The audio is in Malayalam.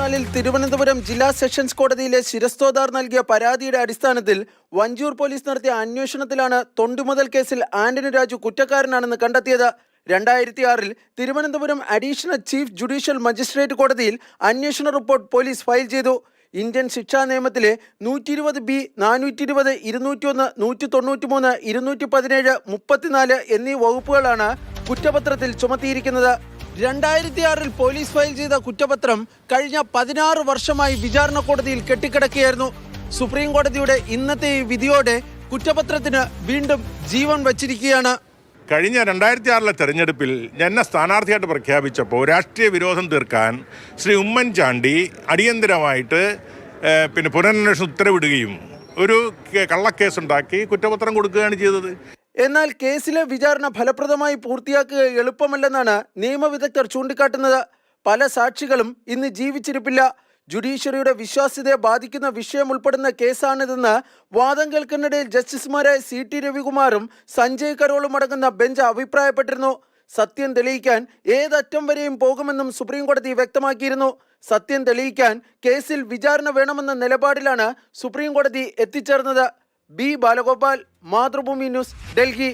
2024 തിരുവനന്തപുരം ജില്ലാ സെഷൻസ് കോടതിയിലെ ശിരസ്തോദാർ നൽകിയ പരാതിയുടെ അടിസ്ഥാനത്തിൽ വഞ്ചൂർ പോലീസ് നടത്തിയ അന്വേഷണത്തിലാണ് തൊണ്ടുമുതൽ കേസിൽ ആന്റണി രാജു കുറ്റക്കാരനാണെന്ന് കണ്ടെത്തിയത്. 2006 Thiruvananthapuram additional chief judicial magistrate കോടതിയിൽ അന്വേഷണ റിപ്പോർട്ട് പോലീസ് ഫയൽ ചെയ്തു. ഇന്ത്യൻ ശിക്ഷാ നിയമത്തിലെ 120B, 420, 201, 193, 217, 34 എന്നീ വകുപ്പുകളാണ് കുറ്റപത്രത്തിൽ ചുമത്തിയിരിക്കുന്നത്. 2006 പോലീസ് ഫയൽ ചെയ്ത കുറ്റപത്രം കഴിഞ്ഞ 16 വർഷമായി വിചാരണ കോടതിയിൽ കെട്ടിക്കിടക്കുകയായിരുന്നു. സുപ്രീം കോടതിയുടെ ഇന്നത്തെ ഈ വിധിയോടെ കുറ്റപത്രത്തിന് വീണ്ടും ജീവൻ വച്ചിരിക്കുകയാണ്. കഴിഞ്ഞ 2006 തെരഞ്ഞെടുപ്പിൽ എന്നെ സ്ഥാനാർത്ഥിയായിട്ട് പ്രഖ്യാപിച്ചപ്പോൾ രാഷ്ട്രീയ വിരോധം തീർക്കാൻ ശ്രീ ഉമ്മൻചാണ്ടി അടിയന്തരമായിട്ട് പുനരന്വേഷണം ഉത്തരവിടുകയും ഒരു കള്ളക്കേസുണ്ടാക്കി കുറ്റപത്രം കൊടുക്കുകയാണ് ചെയ്തത്. എന്നാൽ കേസിലെ വിചാരണ ഫലപ്രദമായി പൂർത്തിയാക്കുക എളുപ്പമല്ലെന്നാണ് നിയമവിദഗ്ധർ ചൂണ്ടിക്കാട്ടുന്നത്. പല സാക്ഷികളും ഇന്ന് ജീവിച്ചിരിപ്പില്ല. ജുഡീഷ്യറിയുടെ വിശ്വാസ്യതയെ ബാധിക്കുന്ന വിഷയം ഉൾപ്പെടുന്ന കേസാണിതെന്ന് വാദം കേൾക്കുന്നിടയിൽ ജസ്റ്റിസുമാരായ CT രവികുമാറും സഞ്ജയ് കരോളും അടങ്ങുന്ന ബെഞ്ച് അഭിപ്രായപ്പെട്ടിരുന്നു. സത്യം തെളിയിക്കാൻ ഏതറ്റം വരെയും പോകുമെന്നും സുപ്രീം കോടതി വ്യക്തമാക്കിയിരുന്നു. സത്യം തെളിയിക്കാൻ കേസിൽ വിചാരണ വേണമെന്ന നിലപാടിലാണ് സുപ്രീം കോടതി എത്തിച്ചേർന്നത്. B. ബാലഗോപാൽ, മാതൃഭൂമി ന്യൂസ്, ഡൽഹി.